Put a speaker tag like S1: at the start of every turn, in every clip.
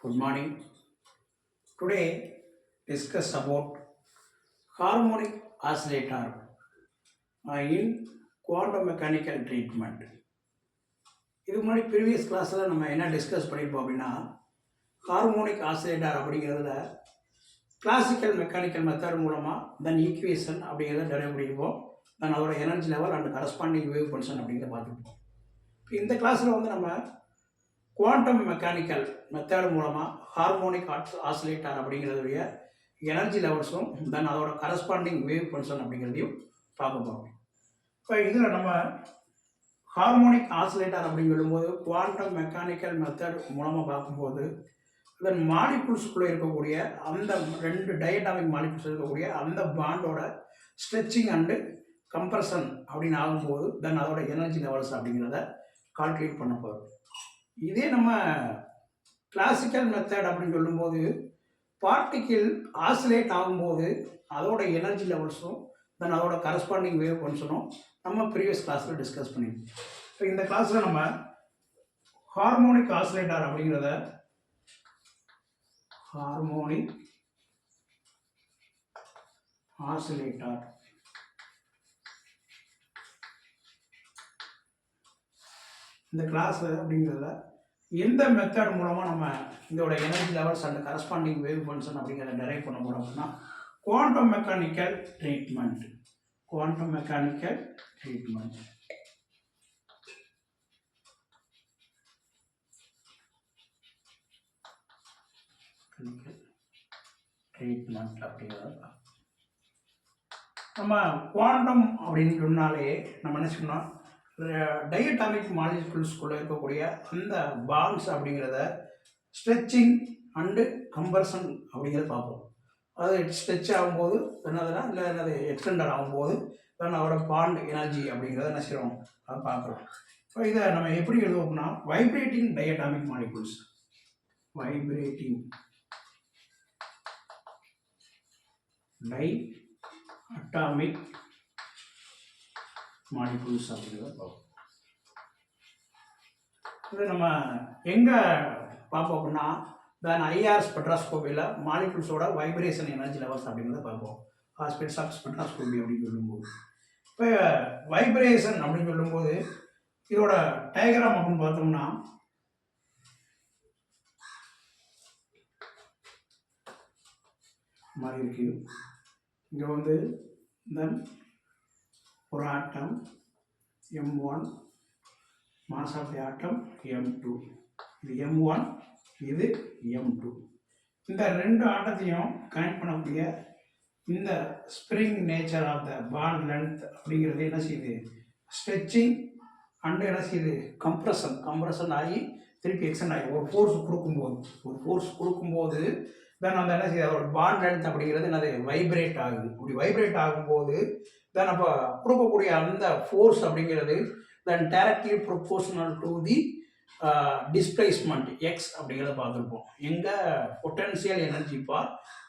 S1: Good morning. Today discuss about harmonic oscillator in quantum mechanical treatment. இதுக்கு முன்னாடி previous கிளாஸில் நம்ம என்ன டிஸ்கஸ் பண்ணியிருப்போம் அப்படின்னா ஹார்மோனிக் ஆசிலேட்டர் அப்படிங்கிறதுல கிளாசிக்கல் மெக்கானிக்கல் மெத்தட் மூலமாக தென் ஈக்குவேஷன் அப்படிங்கிறத டெரைவ் பண்ணியிருப்போம். தென் அதோட energy level and corresponding wave function அப்படிங்கிறத பார்த்துருப்போம். இப்போ இந்த கிளாஸில் வந்து நம்ம குவாண்டம் மெக்கானிக்கல் மெத்தட் மூலமாக ஹார்மோனிக் ஆசிலேட்டர் அப்படிங்கிறதுடைய எனர்ஜி லெவல்ஸும் தென் அதோட கரஸ்பாண்டிங் வேவ் ஃபங்க்ஷன் அப்படிங்கிறதையும் பார்க்க போகிறோம். இப்போ இதில் நம்ம ஹார்மோனிக் ஆசிலேட்டர் அப்படின்னு சொல்லும்போது குவாண்டம் மெக்கானிக்கல் மெத்தட் மூலமாக பார்க்கும்போது தென் மாலிகுல்ஸ்குள்ளே இருக்கக்கூடிய அந்த ரெண்டு டயட்டாமிக் மாலிகுல்ஸ் இருக்கக்கூடிய அந்த பாண்டோட ஸ்ட்ரெச்சிங் அண்டு கம்ப்ரஷன் அப்படின்னு ஆகும்போது தென் அதோட எனர்ஜி லெவல்ஸ் அப்படிங்கிறத கால்குலேட் பண்ண போகிறோம். இதே நம்ம கிளாசிக்கல் மெத்தட் அப்படின்னு சொல்லும்போது பார்ட்டிக்கிள் ஆசிலேட் ஆகும்போது அதோட எனர்ஜி லெவல்ஸும் தென் அதோட கரஸ்பாண்டிங் வேவ் ஃபங்க்ஷனும் நம்ம ப்ரீவியஸ் கிளாஸில் டிஸ்கஸ் பண்ணியிருக்கோம். இப்போ இந்த கிளாஸில் நம்ம ஹார்மோனிக் ஆசிலேட்டர் அப்படிங்கிறத ஹார்மோனிக் ஆசிலேட்டர் இந்த கிளாஸ் அப்படிங்கிறத எந்த மெத்தட் மூலமாக நம்ம இதோட energy levels and corresponding wave function அப்படிங்கிறத டெரைவ் பண்ண போகிறோம் அப்படின்னா quantum mechanical treatment. Quantum mechanical treatment treatment அப்படிங்கிறத நம்ம குவாண்டம் அப்படின்னு சொன்னாலே நம்ம என்ன சொன்னோம், டயட்டாமிக் மாலிகுல்ஸ்குள்ளே இருக்கக்கூடிய அந்த பாண்ட்ஸ் அப்படிங்கிறத ஸ்ட்ரெச்சிங் அண்டு கம்பர்ஷன் அப்படிங்கிறத பார்ப்போம். அது ஸ்ட்ரெச் ஆகும்போது என்னதுன்னா இல்லை என்னது எக்ஸ்டெண்டர் ஆகும்போது தென் அதோட பாண்ட் எனர்ஜி அப்படிங்கிறத என்ன செய்கிறோம் அதை பார்க்குறோம். இப்போ இதை நம்ம எப்படி எழுதுவோம்னா vibrating diatomic molecules, vibrating diatomic molecules அப்படிங்கிறத பார்ப்போம். இது நம்ம எங்கே பார்ப்போம் அப்படின்னா தென் ஐஆர் ஸ்பெக்ட்ரோஸ்கோபியில் மாலிகுல்ஸோட வைப்ரேஷன் எனர்ஜி லெவல்ஸ் அப்படிங்கிறத பார்ப்போம். ஹாஸ்பிட்டல்ஸ் ஆஃப் ஸ்பெக்ட்ரோஸ்கோபி அப்படின்னு சொல்லும்போது இப்போ வைப்ரேஷன் அப்படின்னு சொல்லும்போது இதோட டயக்ராம் அப்படின்னு பார்த்தோம்னா மாதிரி இருக்கு. இங்கே வந்து தென் ஒரு ஆட்டம் M1, mass of the atom M2, இது M1 இது M2. இந்த ரெண்டு ஆட்டத்தையும் கனெக்ட் பண்ணக்கூடிய இந்த spring nature of the bond length அப்படிங்கிறது என்ன செய்யுது, ஸ்ட்ரெச்சிங் அண்டு என்ன செய்யுது கம்ப்ரஷன் ஆகி திருப்பி எக்ஸ்டெண்ட் ஆகி ஒரு ஃபோர்ஸ் கொடுக்கும்போது தென் அந்த என்ன செய்யுது அதோட பாண்ட் லென்த் அப்படிங்கிறது என்னது வைப்ரேட் ஆகுது. இப்படி வைப்ரேட் ஆகும்போது தென் அப்போ கொடுக்கக்கூடிய அந்த ஃபோர்ஸ் அப்படிங்கிறது then directly proportional to the displacement x அப்படிங்கிறத பார்த்துருப்போம். எங்கள் potential energy for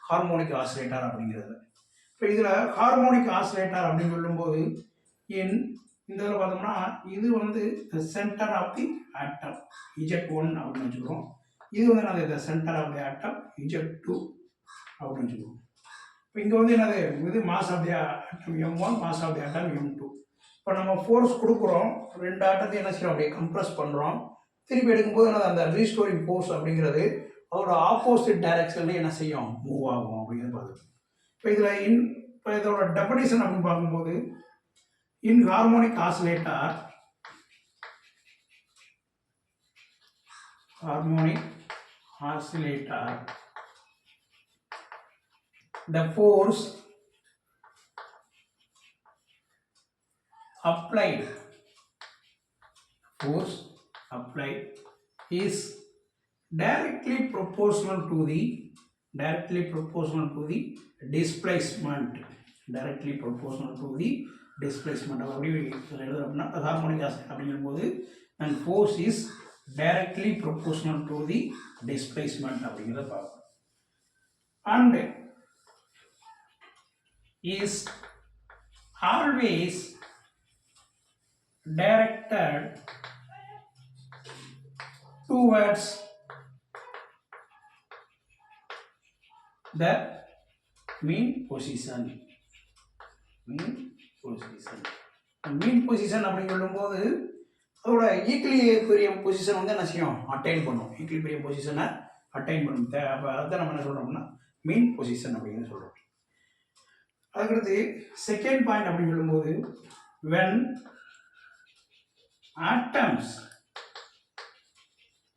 S1: harmonic oscillator அப்படிங்கிறது. இப்போ இதில் ஹார்மோனிக் ஆசிலேட்டர் அப்படின்னு சொல்லும்போது இந்த இதில் பார்த்தோம்னா இது வந்து centre of the atom Z1 அப்படின்னு வச்சுக்கிறோம். இது வந்து என்னது centre of the atom Z2 அப்படின்னு வச்சுக்கிறோம். இப்போ இங்கே வந்து என்னது இது mass of the atom M1, mass of the atom M2. இப்போ நம்ம ஃபோர்ஸ் கொடுக்குறோம், ரெண்டு ஆட்டத்தையும் என்ன செய்யறோம் அப்படியே கம்ப்ரஸ் பண்ணுறோம். திருப்பி எடுக்கும்போது என்னது அந்த ரீஸ்டோரிங் ஃபோர்ஸ் அப்படிங்கிறது அதோட ஆப்போசிட் டைரக்ஷன்லேயே என்ன செய்யும் மூவ் ஆகும் அப்படிங்கிறது பார்த்து. இப்போ இதில் இப்போ இதோட டெஃபினிஷன் அப்படின்னு பார்க்கும்போது in harmonic oscillator the force applied is directly proportional to the displacement. அப்படி எழுதுறோம்னா ஹார்மோனிக் ஆசிலேட்டர் அப்படிங்கும்போது and force is directly proportional to the displacement அப்படிங்கிறத பார்ப்போம். and is always directed towards the mean position. Mean position அப்படின்னு சொல்லும்போது அதோட equilibrium position வந்து என்ன செய்யும், அட்டைன் பண்ணும். ஈக்லிபிரியம் பொசிஷனை அட்டைன் பண்ணும். அப்போ அதை நம்ம என்ன சொல்கிறோம்னா மீன் பொசிஷன் அப்படின்னு சொல்கிறோம். அதுக்கடுத்து செகண்ட் பாயிண்ட் அப்படின்னு சொல்லும்போது when atoms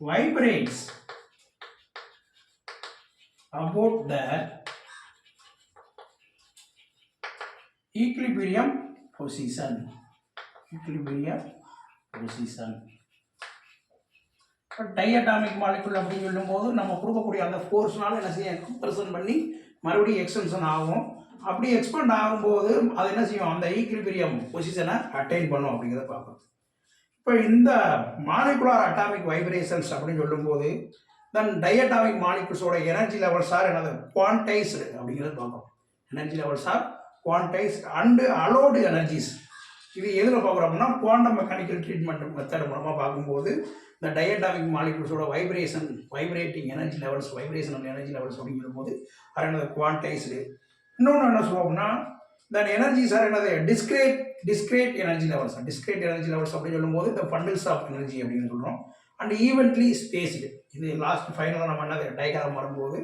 S1: vibrates about the equilibrium position. Diatomic molecule அப்படின்னு சொல்லும்போது நம்ம கொடுக்கக்கூடிய அந்த ஃபோர்ஸ்னால என்ன செய்யும், கம்ப்ரஷன் பண்ணி மறுபடியும் எக்ஸ்டென்ஷன் ஆகும். அப்படி எக்ஸ்பேண்ட் ஆகும்போது அது என்ன செய்யும், அந்த ஈக்லிபிரியம் பொசிஷனை அட்டைன் பண்ணும் அப்படிங்கிறத பார்ப்போம். இப்போ இந்த மாலிகுலார் அட்டாமிக் வைப்ரேஷன்ஸ் அப்படின்னு சொல்லும்போது தென் டைஅட்டாமிக் மாலிகுல்ஸோட எனர்ஜி லெவல்ஸ் ஆர் என்னது குவான்டைஸ்டு அப்படிங்கிறத பார்ப்போம். Energy levels are quantized and allowed energies. இது எதில் பார்க்குறோம் அப்படின்னா குவாண்டம் மெக்கானிக்கல் ட்ரீட்மெண்ட் மெத்தட் மூலமாக பார்க்கும்போது இந்த டைஅட்டாமிக் மாலிகுல்ஸோட vibrating energy levels, vibrational energy levels அப்படின்னு சொல்லும்போது அது என்னது குவான்டைஸ்டு. இன்னொன்று என்ன சொல்லுவோம்னா தென் எனர்ஜிஸ் ஆர் என்னது discrete energy levels. Discrete energy levels அப்படின்னு சொல்லும்போது இந்த பண்டில்ஸ் ஆஃப் எனர்ஜி அப்படின்னு சொல்கிறோம். And evenly spaced. இது லாஸ்ட் ஃபைனலாக நம்ம என்னது டயக்ராம் வரும்போது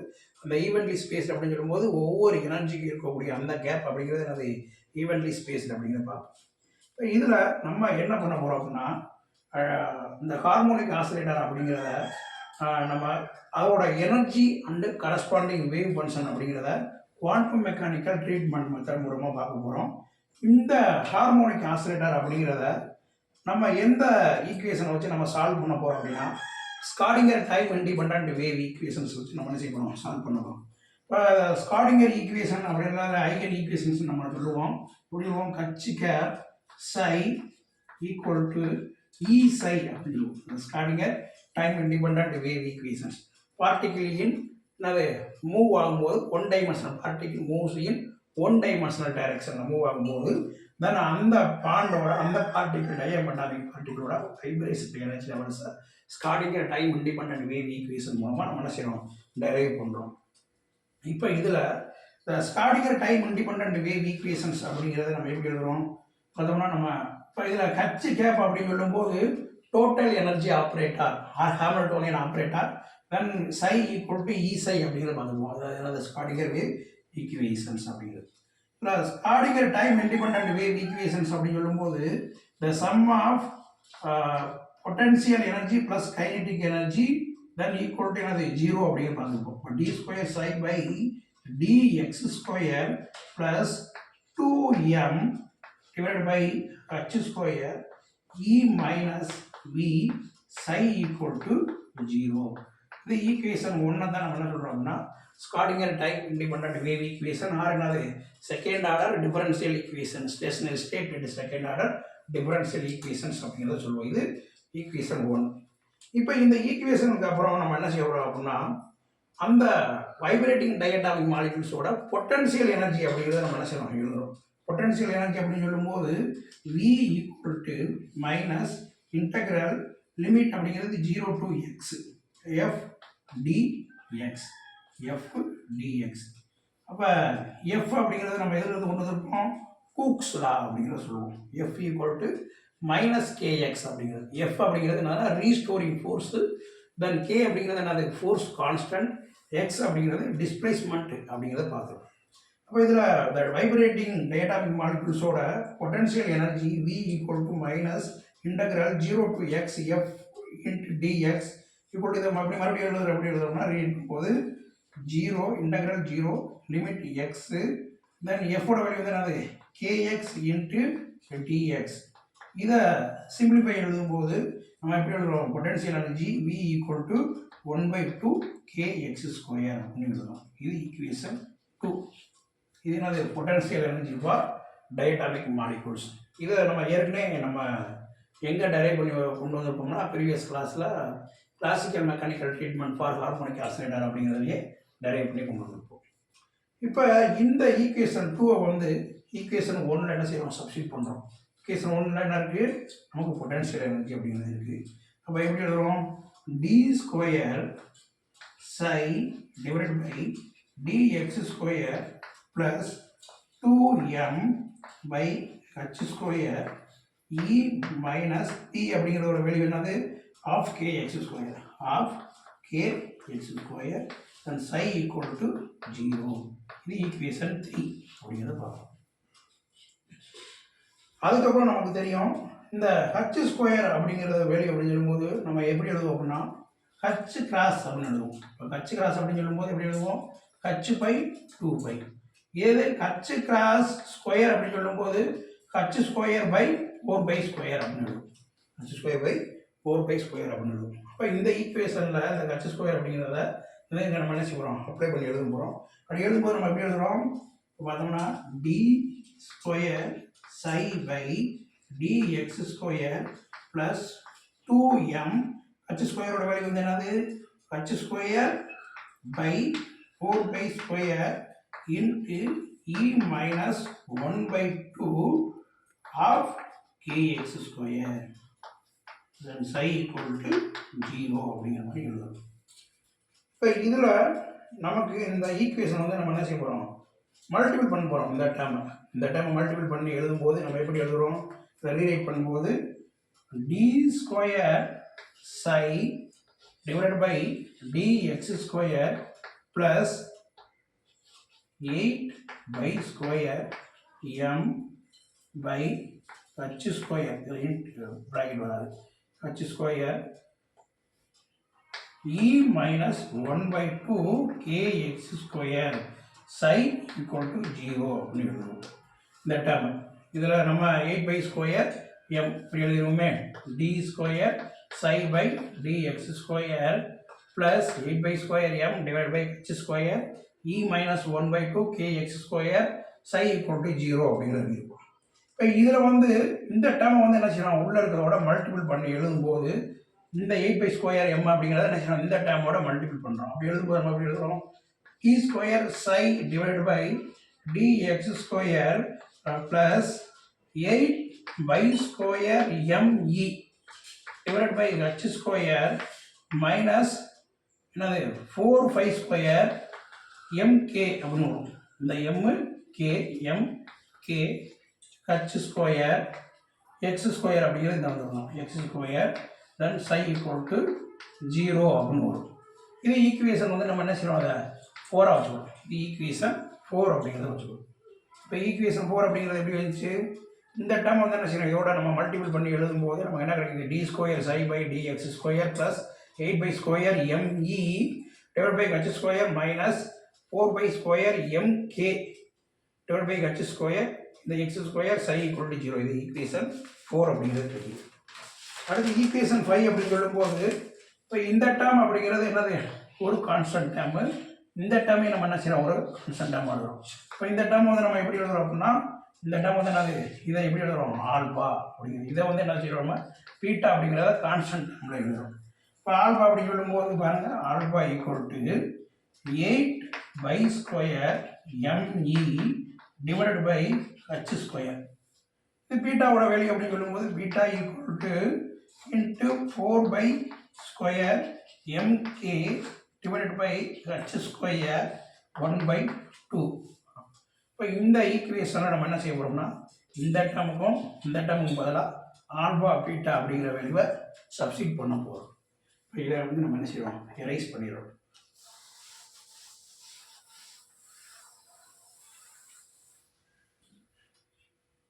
S1: அந்த ஈவென்ட்லி ஸ்பேஸ்டு அப்படின்னு சொல்லும்போது ஒவ்வொரு எனர்ஜிக்கு இருக்கக்கூடிய அந்த கேப் அப்படிங்கிறது என்னது ஈவென்ட்லி ஸ்பேஸ்டு அப்படிங்கிறத பார்ப்போம். இப்போ இதில் நம்ம என்ன பண்ண போகிறோம் அப்படின்னா இந்த ஹார்மோனிக் ஆசிலேட்டர் அப்படிங்கிறத நம்ம அதோட energy and corresponding wave function அப்படிங்கிறத குவாண்டம் மெக்கானிக்கல் ட்ரீட்மெண்ட் மெத்தட் மூலமாக பார்க்க போகிறோம். இந்த ஹார்மோனிக் ஆசிலேட்டர் அப்படிங்கிறத நம்ம எந்த ஈக்குவேஷனை வச்சு நம்ம சால்வ் பண்ண போகிறோம் அப்படின்னா Schrodinger time independent wave equations வச்சு நம்ம என்ன செய்ய போகிறோம், சால்வ் பண்ண போகிறோம். இப்போ ஸ்காடிங்கர் ஈக்குவேஷன் அப்படின்னா ஐகன் ஈக்குவேஷன்ஸ் நம்ம சொல்லுவோம். சொல்லுவோம் H cap psi equal to E psi அப்படின்னு சொல்லுவோம். Schrodinger time independent wave equations. Particle in என்னது மூவ் ஆகும்போது one dimensional particle moves in one dimensional டைரக்ஷனில் மூவ் ஆகும்போது தென் அந்த பாண்டோட அந்த பார்ட்டிகிள் டைஅட்டாமிக் பார்ட்டிகளோட வைப்ரேஷன் எனர்ஜி லெவல்ஸை Schrodinger time independent wave equation மூலமாக நம்ம என்ன செய்யணும், டெரைவ் பண்ணுறோம். இப்போ இதில் இந்த ஸ்காடிங்கர் டைம் இண்டிபெண்டன்ட் வேவ் ஈக்குவேஷன்ஸ் அப்படிங்கிறத நம்ம எப்படி எழுதுறோம் பார்த்தோம்னா நம்ம இப்போ இதில் ஹச் கேப் அப்படின்னு சொல்லும்போது total energy operator Hamiltonian operator then psi equal to E psi அப்படிங்கிறத பார்த்துக்குவோம். அதாவது ஸ்காடிங்கர் வேவ் ஈக்குவேஷன்ஸ் அப்படிங்கிறது. Schrodinger time independent wave equations அப்படின்னு சொல்லும்போது the sum of potential energy plus kinetic energy then equal to என்னது 0 அப்படின்னு பார்த்துப்போம். இப்போ d square psi by dx square plus 2m divide by h square e minus v psi equal to 0. இது equation 1 தான் நம்ம என்ன சொல்கிறோம்னா Schrodinger time independent wave equation are என்னது second order differential equation stationary state and second order differential equations அப்படிங்கிறத சொல்லுவோம். இது equation 1. இப்போ இந்த ஈக்குவேஷனுக்கு அப்புறம் நம்ம என்ன செய்ய போகிறோம் அப்படின்னா அந்த வைப்ரேட்டிங் டைஅட்டாமிக் மாலிகுல்ஸோட பொட்டன்ஷியல் எனர்ஜி அப்படிங்கிறத நம்ம என்ன செய்யணும் எழுதுறோம். பொட்டன்ஷியல் எனர்ஜி அப்படின்னு சொல்லும்போது v equal to minus integral limit அப்படிங்கிறது 0 to x f dx. அப்போ f அப்படிங்கிறது நம்ம எதில் கொண்டு வந்திருப்போம், கூக்ஸ் லா அப்படிங்கிறத சொல்லுவோம். f equal to minus kx அப்படிங்கிறது. f அப்படிங்கிறது என்னன்னா ரீஸ்டோரிங் ஃபோர்ஸு, தென் k அப்படிங்கிறது என்னது ஃபோர்ஸ் கான்ஸ்டன்ட், x அப்படிங்கிறது டிஸ்பிளேஸ்மெண்ட் அப்படிங்கிறத பார்த்துருவோம். அப்போ இதில் த வைப்ரேட்டிங் டைஅட்டாமிக் மாலிகுல்ஸோட potential energy v equal to minus integral 0 to x f into dx equal to இதை மறுபடியும் எழுதுறோம்னா ரீடும் போது 0 இன்டெக்ரல் 0 லிமிட் எக்ஸு தென் எஃபோட வேல்யூ வந்து என்னது kx இன்ட்டு dx. இதை சிம்பிளிஃபை எழுதும்போது நம்ம எப்படி எழுதுறோம், potential energy v equal to 1/2 kx square அப்படின்னு எழுதுறோம். இது ஈக்குவேஷன் 2. இது என்னது potential energy for diatomic molecules. இதை நம்ம ஏற்கனவே நம்ம எங்கே டெரைவ் பண்ணி கொண்டு வந்திருப்போம்னா ப்ரீவியஸ் கிளாஸில் classical mechanical treatment for harmonic oscillator அப்படிங்கிறதையே டெரைவ் பண்ணி கொண்டு வந்திருப்போம். இப்போ இந்த ஈக்குவேஷன் 2 வந்து ஈக்குவேஷன் 1 என்ன செய்யணும், சப்ஸ்டிட் பண்ணுறோம். ஈக்குவேஷன் 1 என்ன இருக்குது, நமக்கு பொட்டன்ஷியல் எனர்ஜி அப்படிங்கிறது இருக்குது. அப்போ எப்படி எழுதுறோம், d square psi divide by dx square plus 2m by h square e minus t அப்படிங்கிறதோட வேல்யூ என்னது of kx square of kx square and psi equal to 0. இது ஈக்குவேஷன் 3 அப்படிங்கிறத பார்க்கலாம். அதுக்கப்புறம் நமக்கு தெரியும் இந்த h ஸ்கொயர் அப்படிங்கிறத வேல்யூ அப்படின்னு சொல்லும்போது நம்ம எப்படி எழுதுவோம் அப்படின்னா h கிராஸ் அப்படின்னு எழுதுவோம். இப்போ h கிராஸ் அப்படின்னு சொல்லும்போது எப்படி எழுதுவோம் h பை 2 பை. ஏது h கிராஸ் ஸ்கொயர் அப்படின்னு சொல்லும்போது h square by 4 pi square அப்படின்னு எழுதுவோம். h square by 4 pi square அப்படின்னு எழுதுவோம். அப்போ இந்த ஈக்குவேஷனில் இந்த h ஸ்கொயர் அப்படிங்கிறத இதை இங்கே நம்ம என்ன செய்கிறோம் அப்ளை பண்ணி எழுத போகிறோம். அப்படி எழுதும்போது நம்ம எப்படி எழுதுகிறோம் பார்த்தோம்னா d square psi by dx square plus 2m h ஸ்கொயரோட வேல்யூ வந்து என்னது h square by 4 pi square into e minus 1 by 2 of kx square then psi equal to 0 அப்படிங்கிற மாதிரி எழுதணும். இப்போ இதில் நமக்கு இந்த ஈக்குவேஷன் வந்து நம்ம என்ன செய்ய போகிறோம் மல்டிபிள் பண்ண போகிறோம். இந்த டேர்மை மல்டிபிள் பண்ணி எழுதும்போது நம்ம எப்படி எழுதுகிறோம் இதை ரீரைட் பண்ணும்போது d square psi divided by dx square plus 8 pi square m by h square bracket வராது h square e minus 1 by 2 kx square psi equal to 0 அப்படின்னு எழுதுவோம். இந்த டேர்ம் இதில் நம்ம 8 பை ஸ்கொயர் m இப்படி எழுதிடுவோமே d square psi by dx square plus 8 pi square m divide by h square e minus 1 by 2 kx square psi equal to 0 அப்படிங்கிறது இருக்கும். இப்போ இதில் வந்து இந்த டேர்மை வந்து என்ன செய்யணும் உள்ள இருக்கிறதோட மல்டிபிள் பண்ணி எழுதும்போது இந்த 8 பை ஸ்கொயர் m அப்படிங்கிறத என்ன செய்யணும் இந்த டேர்மோட மல்டிபிள் பண்ணுறோம். அப்படி எழுதும்போது நம்ம எப்படி எழுதுறோம் e square psi divide by dx square plus 8 pi square me divide by h square minus என்னது 4 5 ஸ்கொயர் mk அப்படின்னு வரும். இந்த mk h square x square அப்படிங்கிறது இந்த வந்துடும் x square then psi equal to 0 அப்படின்னு வரும். இது ஈக்குவேஷன் வந்து நம்ம என்ன செய்யணும் அதை 4 வச்சுக்கணும். இது ஈக்குவேஷன் 4 அப்படிங்கிறத வச்சுக்கணும். இப்போ ஈக்குவேஷன் 4 அப்படிங்கிறது எப்படி வந்துச்சு இந்த டேர்ம் வந்து என்ன செய்யணும் இதோட நம்ம மல்டிபிள் பண்ணி எழுதும்போது நமக்கு என்ன கிடைக்குது d square psi by dx square plus 8 pi square me divide by h square minus 4 pi square mk divide by h square இந்த x square psi equal to 0. இது ஈக்குவேஷன் 4 அப்படிங்கிறது தெரியும். அடுத்து ஈக்குவேஷன் 5 அப்படின்னு சொல்லும்போது இப்போ இந்த டேர்ம் அப்படிங்கிறது என்னது ஒரு கான்ஸ்டன்ட் டேர்மு. இந்த டேர்மையும் நம்ம என்ன செய்யறோம் ஒரு கான்ஸ்டன்ட் டேர்ம் எழுதுறோம். இப்போ இந்த டேர்ம் வந்து நம்ம எப்படி எழுதுறோம் அப்படின்னா இந்த டேர்ம் வந்து என்னது இதை எப்படி எழுதுறோம் ஆல்பா அப்படிங்கிறது. இதை வந்து என்ன செய்யறோம் பீட்டா அப்படிங்கிறத கான்ஸ்டன்ட் டேர்மில் எழுதுறோம். இப்போ ஆல்பா அப்படின்னு சொல்லும்போது பாருங்க alpha equal to 8 pi square me divided by h square. இது பீட்டாவோட வேல்யூ அப்படின்னு சொல்லும்போது beta equal to into 4 pi square mk divided by h square 1 by 2. இப்போ இந்த ஈக்குவேஷனை நம்ம என்ன செய்ய போகிறோம்னா இந்த டேர்முக்கும் பதிலாக ஆல்பா பீட்டா அப்படிங்கிற வேல்யூவை சப்ஸ்டிட் பண்ண போகிறோம். இப்போ இதை வந்து நம்ம என்ன செய்வோம் எரைஸ் பண்ணிடுறோம்.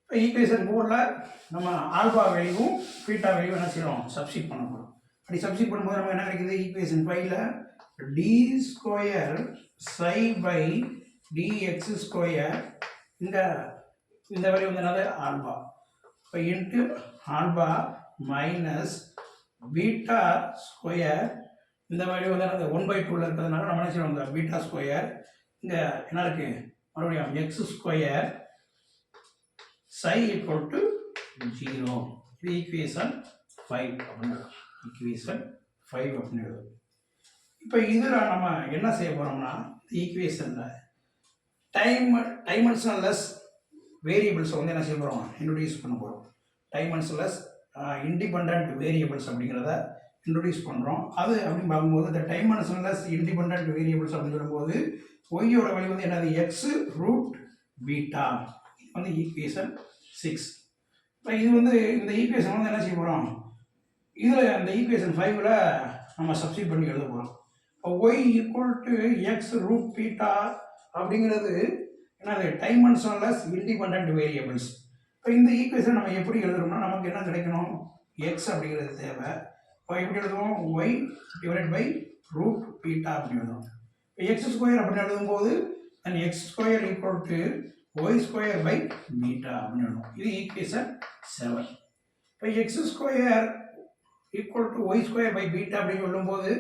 S1: இப்போ ஈக்குவேஷன் 4ல் நம்ம ஆல்பா வேல்யூவும் பீட்டா வேல்யூ என்ன செய்யறோம் சப்ஸ்டிட் பண்ண போகிறோம். அப்படி சப்ஸ்டிட் பண்ணும்போது நமக்கு என்ன கிடைக்குது ஈக்குவேஷன் 5ல் d square psi by dx square இந்த வேல்யூ வந்து என்னது ஆல்பா. இப்போ into alpha minus beta square இந்த வேல்யூ வந்து என்னது 1/2 இருக்கிறதுனால நம்ம என்ன செய்யறோம் இந்த பீட்டா ஸ்கொயர் இங்கே என்ன இருக்கு மறுபடியும் x square psi equal to 0. இது ஈக்குவேஷன் 5 அப்படின்னு ஈக்குவேஷன் 5 அப்படின்னு எழுதும். இப்போ இதில் நம்ம என்ன செய்ய போகிறோம்னா ஈக்குவேஷனில் டைமென்ஷனல்லெஸ் வேரியபிள்ஸை வந்து என்ன செய்ய போகிறோம் இன்ட்ரடியூஸ் பண்ண போகிறோம். டைமென்ஷனல்லெஸ் இண்டிபெண்ட் வேரியபிள்ஸ் அப்படிங்கிறத இன்ட்ரடியூஸ் பண்ணுறோம். அது அப்படின்னு பார்க்கும்போது இந்த டைமென்ஷன்லெஸ் இண்டிபெண்டன்ட் வேரியபிள்ஸ் அப்படின்னு சொல்லும்போது ஒய்யோட வேல்யூ வந்து என்னது எக்ஸ் ரூட் பீட்டா வந்து ஈக்குவேஷன் 6. இப்போ இது வந்து இந்த ஈக்குவேஷன் வந்து என்ன செய்ய போகிறோம், இதில் அந்த ஈக்குவேஷன் 5ல் நம்ம சப்ஸ்டிட் பண்ணி எழுத போகிறோம். இப்போ y equal to x root beta அப்படிங்கிறது என்னது டைமென்ஷன்லெஸ் இண்டிபெண்டன்ட் வேரியபிள்ஸ். இப்போ இந்த ஈக்குவேஷன் நம்ம எப்படி எழுதுறோம்னா நமக்கு என்ன கிடைக்கணும், எக்ஸ் அப்படிங்கிறது தேவை. இப்போ எப்படி எழுதுவோம், y divide by root beta அப்படின்னு எழுதுவோம். இப்போ எக்ஸ் ஸ்கொயர் அப்படின்னு எழுதும்போது and x square equal to y square by beta அப்படின்னு எழுதுவோம். இது ஈக்குவேஷன் 7. இப்போ x square equal to y square by beta அப்படின்னு சொல்லும்போது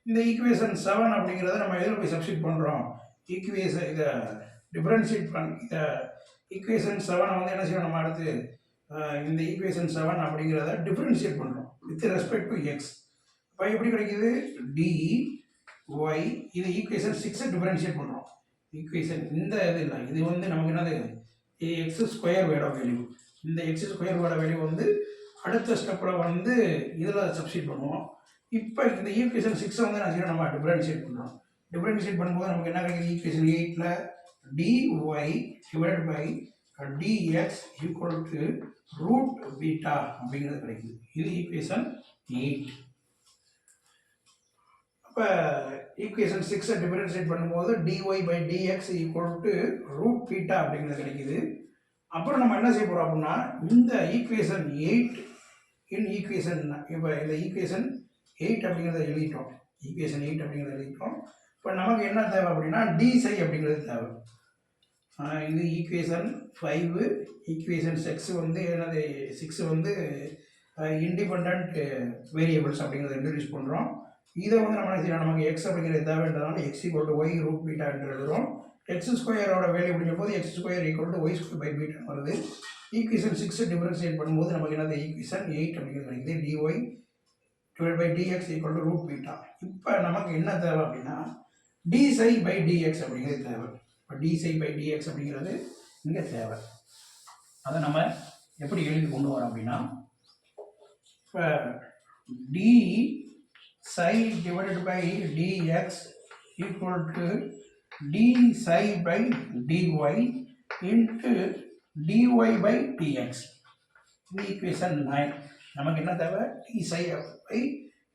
S1: இந்த ஈக்குவேஷன் 7 அப்படிங்கிறத நம்ம எதில் போய் சப்ஸ்டிட் பண்ணுறோம், ஈக்குவேஷன் இதை டிஃபரன்ஷியேட் இதை ஈக்குவேஷன் 7 வந்து என்ன செய்யணும், நம்ம அடுத்து இந்த ஈக்குவேஷன் 7 அப்படிங்கிறத டிஃபரன்ஷியேட் பண்ணுறோம் வித் ரெஸ்பெக்ட் டு எக்ஸ். இப்போ எப்படி கிடைக்குது, டி ஒய், இது ஈக்குவேஷன் 6 டிஃபரன்ஷியேட் பண்ணுறோம். ஈக்குவேஷன் இந்த இது இல்லை, இது வந்து நமக்கு என்னது எக்ஸ் ஸ்கொயர் வேட வேல்யூ. இந்த எக்ஸ் ஸ்கொயர் வேட வேல்யூ வந்து அடுத்த ஸ்டெப்பில் வந்து இதில் சப்ஸ்டிட் பண்ணுவோம். இப்போ இந்த ஈக்குவேஷன் 6 வந்து என்ன செய்யணும், நம்ம டிஃபரன்ஷியேட் பண்ணுறோம். டிஃபரன்ஷியேட் பண்ணும்போது நமக்கு என்ன கிடைக்குது, equation 8ல் dy divided by dx equal to root beta அப்படிங்கிறது கிடைக்குது. இது ஈக்குவேஷன் 8. அப்போ ஈக்குவேஷன் 6 டிஃபரன்ஷியேட் பண்ணும்போது dy by dx equal to root beta அப்படிங்கிறது கிடைக்குது. அப்புறம் நம்ம என்ன செய்ய போகிறோம் அப்படின்னா இந்த ஈக்குவேஷன் 8 இன் ஈக்குவேஷன், இப்போ இந்த ஈக்குவேஷன் 8 அப்படிங்கிறத எழுதிட்டோம். ஈக்குவேஷன் 8 அப்படிங்கிறத எழுதிட்டோம். இப்போ நமக்கு என்ன தேவை அப்படின்னா டி சை அப்படிங்கிறது தேவை. இது ஈக்குவேஷன் 5. ஈக்குவேஷன் 6 வந்து என்னது, 6 வந்து இண்டிபெண்ட் வேரியபிள்ஸ் அப்படிங்கிறத இன்ட்ரடியூஸ் பண்ணுறோம். இதை வந்து நம்ம என்ன செய்யலாம், நமக்கு எக்ஸ் அப்படிங்கிறது தேவைன்றதுனால x equal to y root beta என்று எழுதுகிறோம். எக்ஸ் ஸ்கொயரோட வேல்யூ அப்படிங்கும் போது x square equal to y square by beta வருது. ஈக்குவேஷன் 6 டிஃபரன்ஷியேட் பண்ணும்போது நமக்கு என்னது ஈக்குவேஷன் 8 அப்படிங்கிறது கிடைக்குது. D y divide by d x equal to root beta. இப்போ நமக்கு என்ன தேவை அப்படின்னா டி சை பை டிஎக்ஸ் அப்படிங்கிறது தேவை. இப்போ டி சை பை டிஎக்ஸ் அப்படிங்கிறது இங்கே தேவை. அதை நம்ம எப்படி எழுதி கொண்டு வரோம் அப்படின்னா இப்போ d psi divided by d x equal to d psi by d y into d y by d x. இது ஈக்குவேஷன் 9. நமக்கு என்ன தேவை, டி சை பை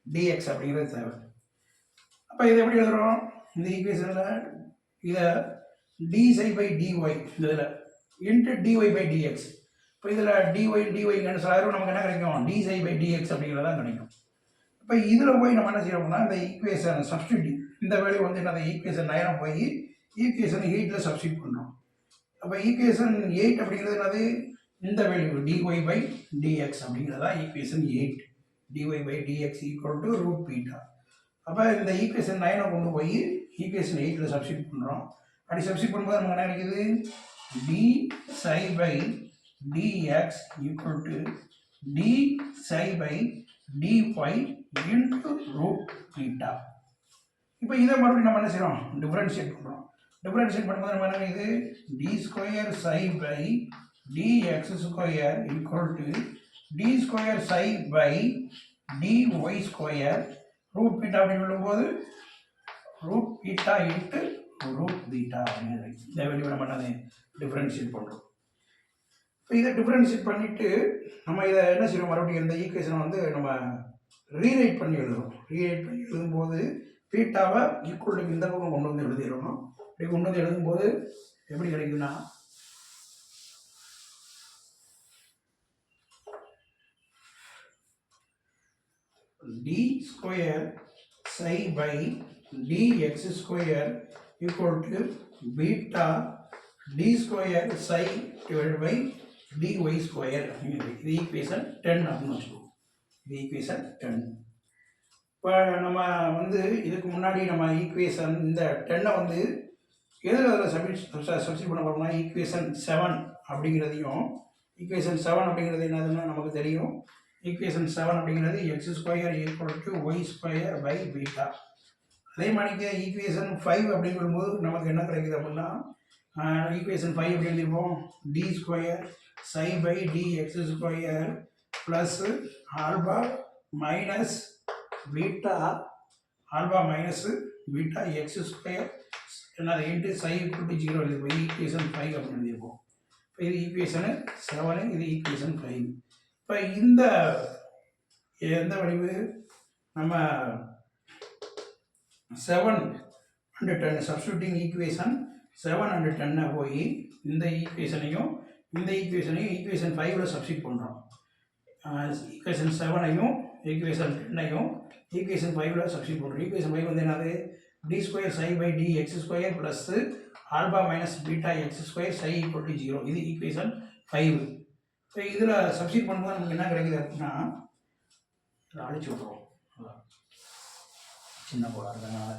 S1: டிஎக்ஸ் அப்படிங்கிறது தேவை. அப்போ இதை எப்படி எழுதுகிறோம், இந்த ஈக்குவேஷனில் இதை டி சை பை டிஒய் இதில் இன்ட்டு டிஒய் பை டிஎக்ஸ். இப்போ இதில் டிஒய் கேன்சல் ஆகிரும், நமக்கு என்ன கிடைக்கும், டி சை பை டிஎக்ஸ் அப்படிங்கிறது தான் கிடைக்கும். இப்போ இதில் போய் நம்ம என்ன செய்யணும்னா இந்த ஈக்குவேஷன் சப்ஸ்டிட்யூட், இந்த வேல்யூ வந்து என்ன ஈக்குவேஷன் 9 போய் ஈக்குவேஷன் 8ல் சப்ஸ்டிட் பண்ணுறோம். அப்போ ஈக்குவேஷன் 8 அப்படிங்கிறது என்னது, இந்த வேல்யூ டிஒய் பை டிஎக்ஸ் அப்படிங்கிறதா equation 8. D y by d x equal to root beta. அப்போ இந்த ஈக்குவேஷன் 9 கொண்டு போய் ஈக்குவேஷன் 8ல் சப்ஸ்டிட் பண்ணுறோம். அப்படி சப்ஸ்டிட் பண்ணும்போது நமக்கு என்ன கிடைக்குது, d psi by d x equal to d psi by d y into root beta. இப்போ இதை மறுபடியும் நம்ம என்ன செய்கிறோம், டிஃபரன்ஷியேட் பண்ணுறோம். டிஃபரன்ஷியேட் பண்ணும்போது நம்ம என்ன கிடைக்குது, d square psi by d x square equal to d square psi by d y square root beta அப்படின்னு சொல்லும்போது root beta into root beta அப்படிங்கிறது இந்த வேல்யூ நம்ம என்னது டிஃபரன்ஷியேட் பண்ணுறோம். இப்போ இதை டிஃபரன்ஷியேட் பண்ணிவிட்டு நம்ம இதை என்ன செய்யணும், மறுபடியும் இந்த ஈக்குவேஷனை வந்து நம்ம ரீரைட் பண்ணி எழுதுறோம். ரீரைட் பண்ணி எழுதும்போது பீட்டாவை ஈக்குவலுக்கு இந்த பக்கம் கொண்டு வந்து எழுதிடணும். இப்படி கொண்டு வந்து எழுதும்போது எப்படி கிடைக்குதுன்னா d square psi by dx square equal to beta d square psi divided by dy square. இது ஈக்குவேஷன் 10 அப்படின்னு வச்சுக்கோம். இது ஈக்குவேஷன் 10. இப்போ நம்ம வந்து இதுக்கு முன்னாடி நம்ம ஈக்குவேஷன் இந்த 10 வந்து எதில் அதில் சப்ஸ்டிட் பண்ண போகிறோம்னா ஈக்குவேஷன் 7 அப்படிங்கிறதையும், ஈக்குவேஷன் 7 அப்படிங்கிறது என்னதுன்னா நமக்கு தெரியும். ஈக்குவேஷன் 7 அப்படிங்கிறது x square equal to y square by beta. அதே மாதிரிக்கு ஈக்குவேஷன் 5 அப்படிங்கும்போது நமக்கு என்ன கிடைக்குது அப்படின்னா ஈக்குவேஷன் 5 எப்படி எழுதிருப்போம், d square psi by d x square plus alpha minus beta alpha minus beta x square என்னது இன்ட்டு சை ஈக்குவல் டு 0 எழுதிருப்போம். ஈக்குவேஷன் 5 அப்படின்னு எழுதியிருப்போம். இப்போ இது ஈக்குவேஷனு 7, இது ஈக்குவேஷன் 5. இப்போ இந்த எந்த வடிவு நம்ம 7 and 10 சப்ஸ்டியூட்டிங் ஈக்குவேஷன் 7 and 10 போய் இந்த ஈக்குவேஷனையும் ஈக்குவேஷன் 5ல் சப்ஸ்டியூட் பண்ணுறோம். ஈக்குவேஷன் 7ஐயும் ஈக்குவேஷன் 10ஐயும் ஈக்குவேஷன் 5ல் சப்ஸ்டியூட் பண்ணுறோம். ஈக்குவேஷன் 5 வந்து என்னது d square psi by d x square plus alpha minus beta x square psi equal to 0. இது ஈக்குவேஷன் 5. இப்போ இதில் சப்ஸ்டியூட் பண்ணும்போது நமக்கு என்ன கிடைக்குது அப்படின்னா இதை அழிச்சு விட்ருவோம். சின்ன போல அதனால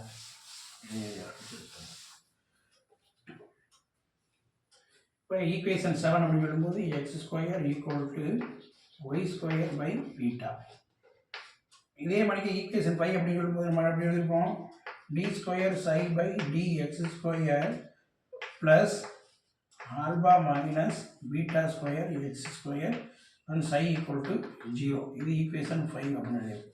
S1: இப்போ ஈக்குவேஷன் 7 அப்படின்னு சொல்லும்போது x square equal to y square by beta. இதே மணிக்கு ஈக்குவேஷன் 5 அப்படின்னு சொல்லும்போது நம்ம எப்படி எழுதிருப்போம் d square psi by d x square plus alpha minus beta square x square and psi equal to 0. இது ஈக்குவேஷன் 5 அப்படின்னு எழுதிருப்போம்.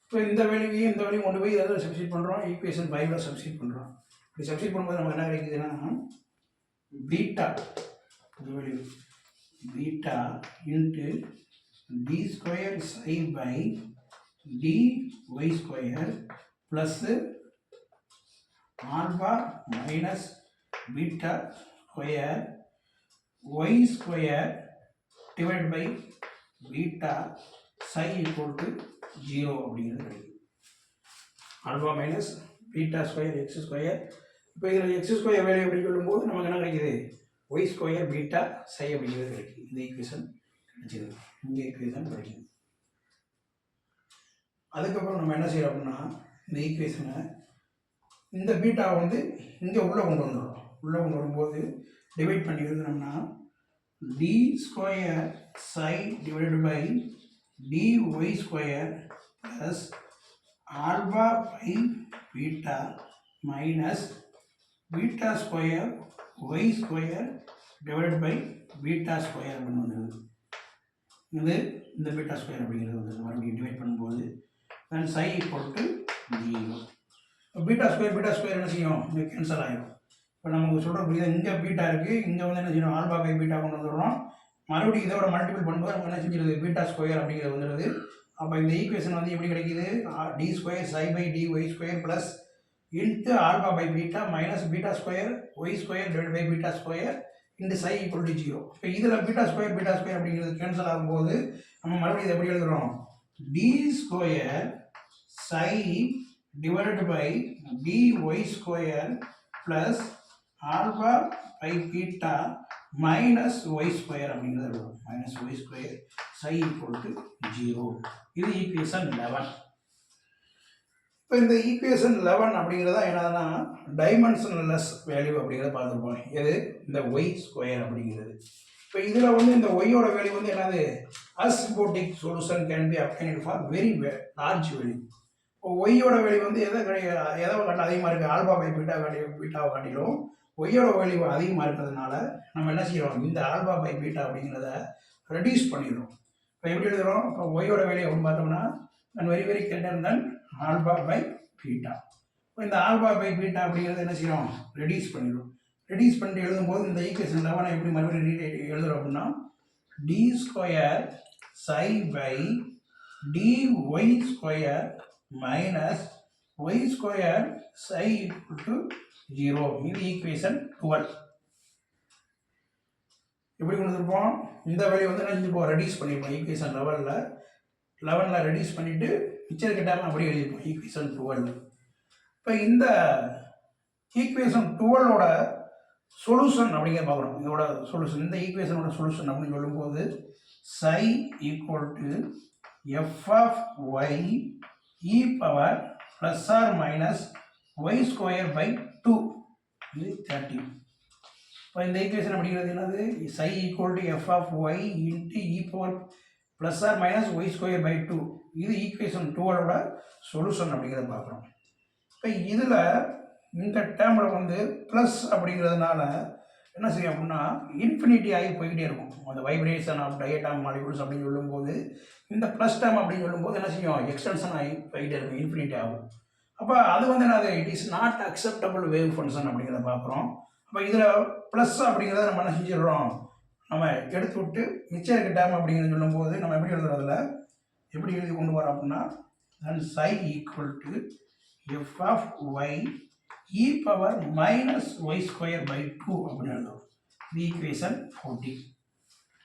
S1: இப்போ இந்த வேலையும் கொண்டு போய் எதாவது சப்ஸ்டியூட் பண்ணுறோம். ஈக்குவேஷன் 5ல் சப்ஸ்டியூட் பண்ணுறோம். இப்படி சப்ஸ்டியூட் பண்ணும்போது நமக்கு என்ன கிடைக்குதுன்னா beta value beta into d square psi by d y square plus alpha minus beta square y square divide by beta psi equal to 0 அப்படிங்கிறது கிடைக்கும். Alpha minus beta square x square. இப்போ இதில் X square value அப்படின்னு சொல்லும்போது நமக்கு என்ன கிடைக்குது Y square beta சை அப்படிங்கிறது கிடைக்கும். இந்த ஈக்குவேஷன் கிடைச்சிது. இங்கே ஈக்குவேஷன் கிடைக்குது. அதுக்கப்புறம் நம்ம என்ன செய்யறோம் அப்படின்னா இந்த ஈக்குவேஷனை இந்த பீட்டாவை வந்து இங்கே உள்ளே கொண்டு வந்துடுறோம். உள்ளே கொண்டு வரும்போது டிவைட் பண்ணி எழுதுனோம்னா d square psi divide by dy square plus alpha by beta minus beta square y square divide by beta square அப்படின்னு வந்துடுது. இது இந்த பீட்டா ஸ்கொயர் அப்படிங்கிறது வந்து மறுபடியும் டிவைட் பண்ணும்போது then psi equal to 0. Beta square என்ன செய்யும் இங்கே கேன்சல் ஆகிடும். இப்போ நமக்கு சொல்கிற புரியுது இங்கே பீட்டா இருக்குது, இங்கே வந்து என்ன செய்யணும் ஆல்பா பை பீட்டா கொண்டு வந்துடுறோம். மறுபடியும் இதோட மல்டிபிள் பண்ணும்போது நமக்கு என்ன செஞ்சிருது பீட்டா ஸ்கொயர் அப்படிங்கிறது வந்துடுது. அப்போ இந்த ஈக்குவேஷன் வந்து எப்படி கிடைக்குது d square psi by d y square plus into alpha by beta minus beta square y square divide by beta square into psi equal to 0. இப்போ இதில் பீட்டா ஸ்கொயர் அப்படிங்கிறது கேன்சல் ஆகும்போது நம்ம மறுபடியும் இதை எப்படி எழுதுகிறோம் d square psi divided by d y square plus alpha by beta minus y square அப்படிங்கிறது வரும். Minus y square psi equal to 0. இது ஈக்குவேஷன் 11. இப்போ இந்த ஈக்குவேஷன் 11 அப்படிங்கிறதா என்னதுன்னா டைமென்ஷனல்லெஸ் வேல்யூ அப்படிங்கிறத பார்த்துருப்போம். எது இந்த ஒய் ஸ்கொயர் அப்படிங்கிறது. இப்போ இதில் வந்து இந்த ஒய்யோட வேல்யூ வந்து என்னது asymptotic solution can be obtained for very large value. இப்போ ஒய்யோட வேல்யூ வந்து எதை காட்டிலும் அதிகமாக இருக்குது ஆல்பா பை பீட்டாவை காட்டிலும் ஒய்யோட வேல்யூ அதிகமாக இருக்கிறதுனால நம்ம என்ன செய்கிறோம் இந்த ஆல்பா பை பீட்டா அப்படிங்கிறத ரெடியூஸ் பண்ணிடுறோம். இப்போ எப்படி எழுதுகிறோம் இப்போ ஒய்யோட வேல்யூ அப்படின்னு பார்த்தோம்னா நான் very greater then alpha by beta. இப்போ இந்த ஆல்பா பை பீட்டா அப்படிங்கிறத என்ன செய்கிறோம் ரெடியூஸ் பண்ணிடுறோம். ரெடியூஸ் பண்ணிட்டு எழுதும்போது இந்த ஈக்குவேஷன் 11 எப்படி மறுபடியும் எழுதுகிறோம் அப்படின்னா d square psi by d y square minus y square psi equal to 0. இது ஈக்குவேஷன் 12. எப்படி கொண்டு வந்துருப்போம் இந்த வேல்யூ வந்து என்ன செஞ்சுப்போம் ரெடியூஸ் பண்ணியிருப்போம். ஈக்குவேஷன் 11 ரெடியூஸ் பண்ணிவிட்டு மிச்சர் கிட்டாமல் அப்படியே எழுதியிருப்போம் ஈக்குவேஷன் 12. இப்போ இந்த ஈக்குவேஷன் 12ஓட சொல்யூஷன் அப்படிங்கிற பார்க்குறோம். இதோட சொல்யூஷன் இந்த ஈக்குவேஷனோட சொல்யூஷன் அப்படின்னு சொல்லும்போது psi equal to f of y e power plus or minus y square by 2. இது 30. இப்போ இந்த ஈக்குவேஷன் அப்படிங்கிறது என்னது psi equal to f of y into e power plus or minus y square by 2. இது equation 12ஓட solution அப்படிங்கிறத பார்க்குறோம். இப்போ இதில் இந்த டேர்மில் வந்து ப்ளஸ் அப்படிங்கிறதுனால என்ன செய்யும் அப்படின்னா இன்ஃபினிட்டி ஆகி போய்கிட்டே இருக்கும். அந்த வைப்ரேஷன் ஆஃப் டயட்டாம் மாலிகுல்ஸ் அப்படின்னு சொல்லும்போது இந்த ப்ளஸ் டேம் அப்படின்னு சொல்லும்போது என்ன செய்யும், எக்ஸ்டென்ஷன் ஆகி போய்கிட்டே இருக்கும், இன்ஃபினிட்டி ஆகும். அப்போ அது வந்து என்னது, it is not acceptable wave function அப்படிங்கிறத பார்க்குறோம். அப்போ இதில் ப்ளஸ் அப்படிங்கிறத நம்ம என்ன செஞ்சிடறோம், நம்ம எடுத்து விட்டு மிச்சம் இருக்க டேம் அப்படிங்கிறது சொல்லும்போது நம்ம எப்படி எழுதுறதுல எப்படி எழுதி கொண்டு வரோம் அப்படின்னா psi equal to f of y e power minus y square by 2 அப்படின்னு எழுதுறோம். இது ஈக்குவேஷன் 14.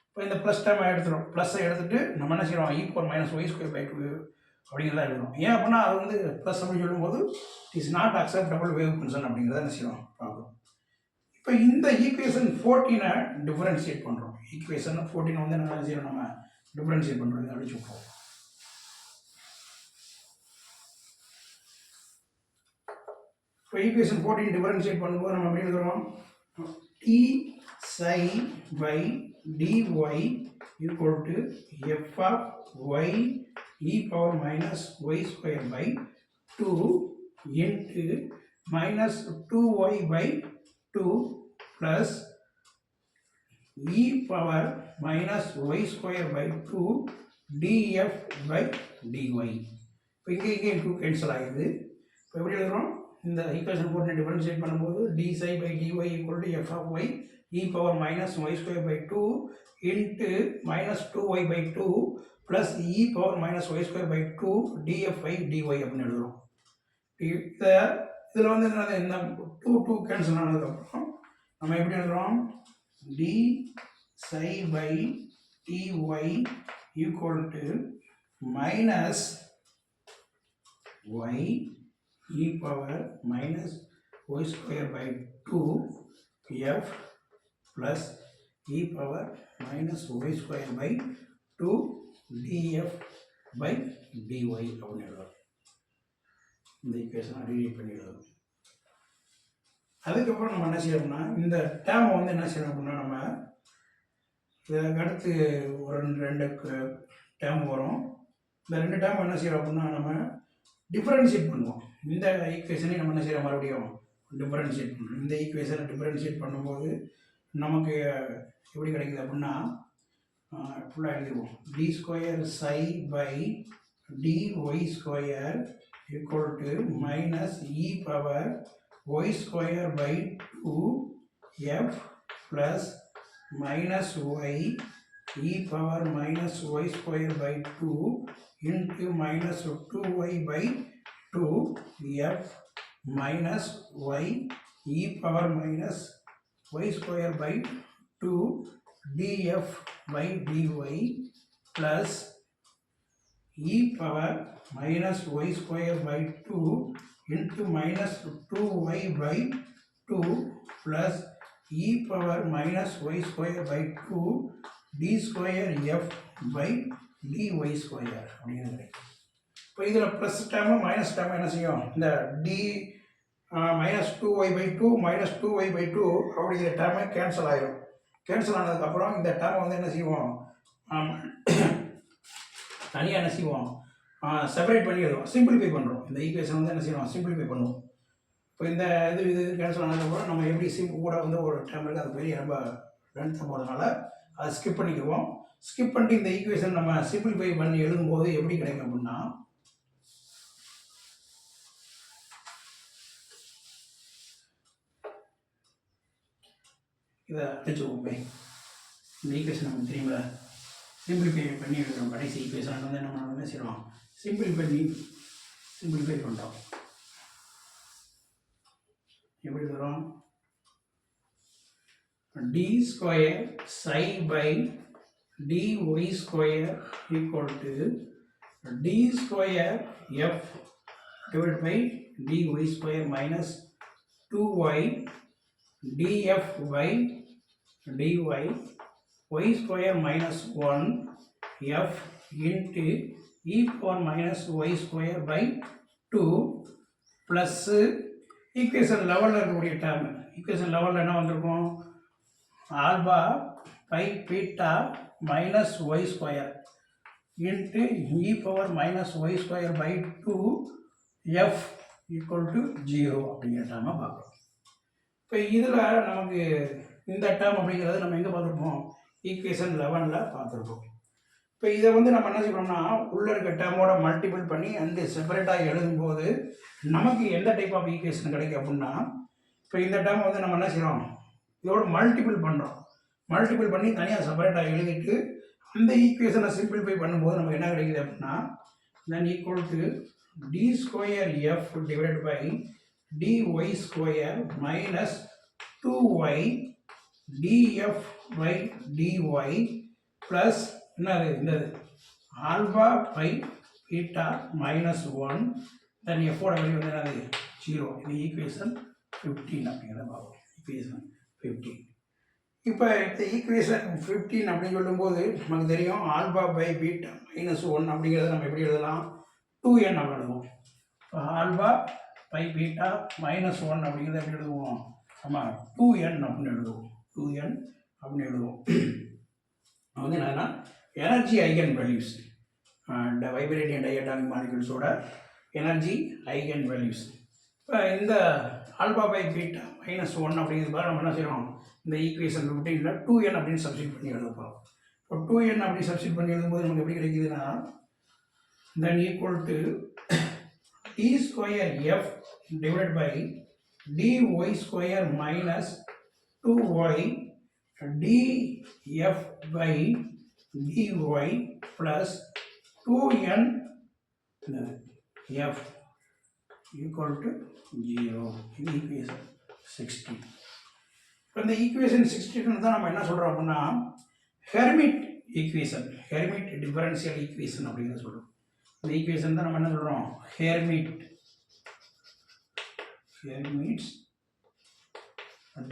S1: இப்போ இந்த ப்ளஸ் டேம் எடுத்துகிறோம், ப்ளஸ்ஸை எடுத்துகிட்டு நம்ம என்ன செய்கிறோம், e power minus y square by 2 அப்படிங்கிறத எழுதுறோம். ஏன் அப்படின்னா அது வந்து ப்ளஸ் அப்படின்னு சொல்லும்போது it is not acceptable wave function அப்படிங்கிறத என்ன செய்கிறோம் பார்க்குறோம். இப்போ இந்த ஈக்குவேஷன் 14 டிஃபரன்ஷியேட் பண்ணுறோம். ஈக்குவேஷன் 14 வந்து என்ன செய்யறோம், நம்ம டிஃபரன்ஷியேட் பண்ணுறோம், அடிச்சு விட்றோம். இப்போ ஈக்குவேஷன் 14 டிஃபரன்ஷியேட் பண்ணும்போது நம்ம எப்படி எழுதுறோம், t psi by dy equal to f of y e power minus y square by 2 into minus 2y by 2 plus e power minus y square by 2 df by dy. இப்போ இங்கே 2 cancel ஆகிடுது. இப்போ எப்படி எழுதுறோம், இந்த ஈக்குவேஷன் 14 டிஃபரன்ஷியேட் பண்ணும்போது d psi by dy equal to f of y e power minus y square by 2 into minus 2y by 2 plus e power minus y square by 2 df by dy அப்படின்னு எழுதுறோம். இதில் வந்து இந்த 2 cancel ஆனதுக்கப்புறம் நம்ம எப்படி எழுதுறோம், d psi by dy equal to minus y e power minus y square by 2 f plus e power minus y square by 2 df by dy அப்படின்னு எழுதுறோம். இந்த ஈக்குவேஷனை ரீட் பண்ணி எழுதுறோம். அதுக்கப்புறம் நம்ம என்ன செய்யணும்னா இந்த டேமை வந்து என்ன செய்யணும் அப்படின்னா நம்ம இதுக்கு அடுத்து ஒரு ரெண்டு டேம் வரும். இந்த 2 டேம் என்ன செய்யறோம் அப்படின்னா நம்ம டிஃபரன்ஷியேட் பண்ணுவோம். இந்த ஈக்குவேஷனை நம்ம என்ன செய்யறோம், மறுபடியும் டிஃபரன்ஷியேட் பண்ணுறோம். இந்த ஈக்குவேஷனை டிஃபரன்ஷியேட் பண்ணும்போது நமக்கு எப்படி கிடைக்குது அப்படின்னா ஃபுல்லாக எழுதிடுவோம். D square psi by dy square equal to minus e power y square by 2 f plus minus y e power minus y square by 2 into minus 2y by 2 f minus y e power minus y square by 2 df by dy plus e power minus y square by 2 into minus 2y by 2 plus e power minus y square by 2 d square f by dy square அப்படிங்கிறது. இப்போ இதில் plus dam minus dam என்ன செய்யும், இந்த D minus 2y by 2 minus 2y by 2 அப்படிங்கிற டேர்மே cancel ஆகிடும். Cancel ஆனதுக்கப்புறம் இந்த டேர்மை வந்து என்ன செய்வோம், தனியாக என்ன செய்வோம், செப்பரேட் பண்ணி எழுதுவோம், சிம்பிளிஃபை பண்ணுறோம். இந்த ஈக்குவேஷன் வந்து என்ன செய்வோம், சிம்பிளிஃபை பண்ணுவோம். இப்போ இந்த இது கேன்சல் ஆனதுக்கப்புறம் நம்ம எப்படி கூட வந்து ஒரு டேர்ம் இருக்குது, அது பெரிய ரொம்ப லென்த்தாக போகிறதுனால அதை ஸ்கிப் பண்ணிக்குவோம். ஸ்கிப் பண்ணிட்டு இந்த ஈக்குவேஷன் நம்ம சிம்பிளிஃபை பண்ணி எழுதும்போது எப்படி கிடைக்கும் அப்படின்னா இதை அடிச்சுக்கோங்க. இந்த ஈக்குவேஷன் நமக்கு தெரியுங்களா, சிம்பிளிஃபை பண்ணி எழுதுகிறோம். கடைசி ஈக்குவேஷன் வந்து நம்ம என்ன செய்கிறோம், சிம்பிளிஃபை பண்ணுறோம். எப்படி எழுதுகிறோம், d square psi by dy square equal to d square f divided by dy square minus 2y df by dy y square minus 1 f into e power minus y square by 2 plus equation லெவலில் இருக்கக்கூடிய term. Equation லெவலில் என்ன வந்திருக்கும், alpha by beta minus y square into e power minus y square by 2 f equal to 0 அப்படிங்கிற டேர்மை பார்க்குறோம். இப்போ இதில் நமக்கு இந்த டேர்ம் அப்படிங்கிறது நம்ம எங்கே பார்த்துருப்போம், ஈக்குவேஷன் 11ல் பார்த்துருப்போம். இப்போ இதை வந்து நம்ம என்ன செய்யணும்னா உள்ளே இருக்க டேர்மோட மல்டிபிள் பண்ணி அந்த செப்பரேட்டாக எழுதும்போது நமக்கு எந்த டைப் ஆஃப் ஈக்குவேஷன் கிடைக்கும் அப்படின்னா, இப்போ இந்த டேர்ம் வந்து நம்ம என்ன செய்கிறோம், இதோட மல்டிபிள் பண்ணுறோம். மல்டிபிள் பண்ணி தனியாக செப்பரேட்டாக எழுதிட்டு அந்த ஈக்குவேஷனை சிம்பிளிஃபை பண்ணும்போது நமக்கு என்ன கிடைக்குது அப்படின்னா, then equal to d square f divide by dy square minus 2y df by dy plus என்னது இந்த alpha by beta minus 1 then எஃபோட வேல்யூ வந்து என்னது 0. இது ஈக்குவேஷன் 15 அப்படிங்கிறத பார்ப்போம். ஈக்குவேஷன் 15. இப்போ இந்த ஈக்குவேஷன் 15 அப்படின்னு சொல்லும்போது நமக்கு தெரியும் ஆல்பா பை பீட்டா மைனஸ் 1 அப்படிங்கிறத நம்ம எப்படி எழுதலாம், 2n அப்படி எழுதுவோம். இப்போ ஆல்பா பை பீட்டா மைனஸ் 1 அப்படிங்கிறத எப்படி எழுதுவோம், ஆமாம் 2n அப்படின்னு எழுதுவோம். 2n அப்படின்னு எழுதுவோம். வந்து என்னன்னா energy eigen values, vibrating and diatomic மாலிகுல்ஸோட எனர்ஜி ஐகன் வேல்யூஸ். இப்போ இந்த ஆல்பா பை பீட்டா மைனஸ் 1 அப்படிங்கிறதுக்காக நம்ம என்ன செய்யறோம், இந்த ஈக்குவேஷன் 15ல் 2n அப்படின்னு சப்ஸ்டிட் பண்ணி எழுதப்போம். இப்போ 2n அப்படி சப்ஸ்டிட் பண்ணி எழுதும்போது நமக்கு எப்படி கிடைக்குதுன்னா, then equal to d square f divide by dy square minus 2y df by dy plus 2n f equal to 0. இது ஈக்குவேஷன் 16. இப்போ இந்த ஈக்குவேஷன் 16 தான் நம்ம என்ன சொல்கிறோம் அப்படின்னா hermit equation, hermit differential equation அப்படின்னு சொல்கிறோம். இந்த ஈக்குவேஷன் தான் நம்ம என்ன சொல்கிறோம், hermits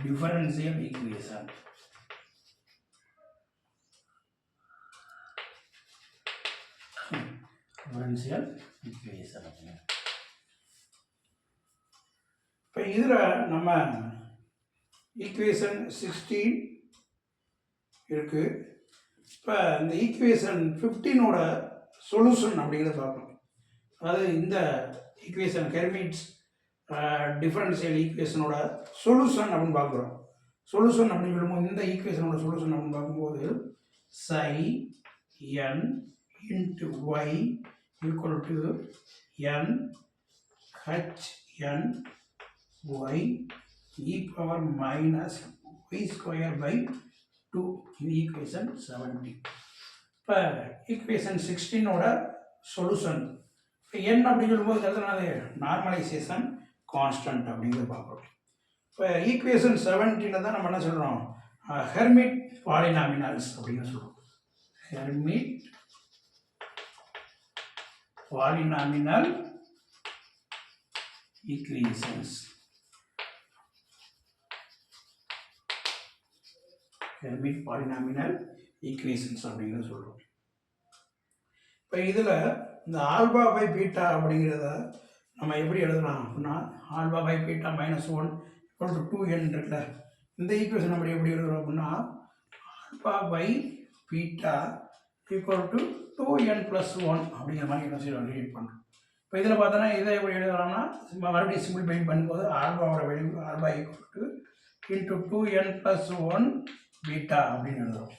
S1: differential equation. Differential equation. இப்போ இதில் நம்ம ஈக்குவேஷன் 16 இருக்குது. இப்போ இந்த ஈக்குவேஷன் 15ஓட சொல்யூஷன் அப்படிங்கிறத பார்க்கணும். அதாவது இந்த ஈக்குவேஷன் ஹெர்மிட்ஸ் டிஃபரன்ஷியல் ஈக்குவேஷனோட சொல்யூஷன் அப்படின்னு பார்க்குறோம். சொல்யூஷன் அப்படின்னு சொல்லும்போது இந்த ஈக்குவேஷனோட சொல்யூஷன் அப்படின்னு பார்க்கும்போது psi n into y equal to n h n y e power minus y square by 2. இது ஈக்குவேஷன் 17. இப்போ ஈக்குவேஷன் 16ஓட சொல்யூஷன் இப்போ n அப்படின்னு சொல்லும்போது எதுனால நார்மலைசேஷன் கான்ஸ்டன்ட் அப்படிங்கிறது பார்க்குறோம். இப்போ ஈக்குவேஷன் 17 தான் நம்ம என்ன சொல்கிறோம், ஹெர்மிட் பாலினாமினல்ஸ் அப்படின்னு சொல்கிறோம். Hermite polynomial equations. Hermite polynomial equations அப்படிங்கிறத சொல்கிறோம். இப்போ இதில் இந்த ஆல்பா பை பீட்டா அப்படிங்கிறத நம்ம எப்படி எழுதலாம் அப்படின்னா, alpha by beta minus 1 equal to 2n இருக்குல்ல, இந்த ஈக்குவேஷன் நம்ம எப்படி எழுதுகிறோம் அப்படின்னா alpha by beta equal to 2n + 1 அப்படிங்கிற மாதிரி என்ன செய்யணும், ரீட் பண்ணுறோம். இப்போ இதில் பார்த்தோன்னா இதை எப்படி எழுதலாம்னா மறுபடியும் சிம்பிளிஃபை பண்ணும்போது ஆல்பாவோட value alpha equal to into 2n + 1 beta அப்படின்னு எழுதுகிறோம்.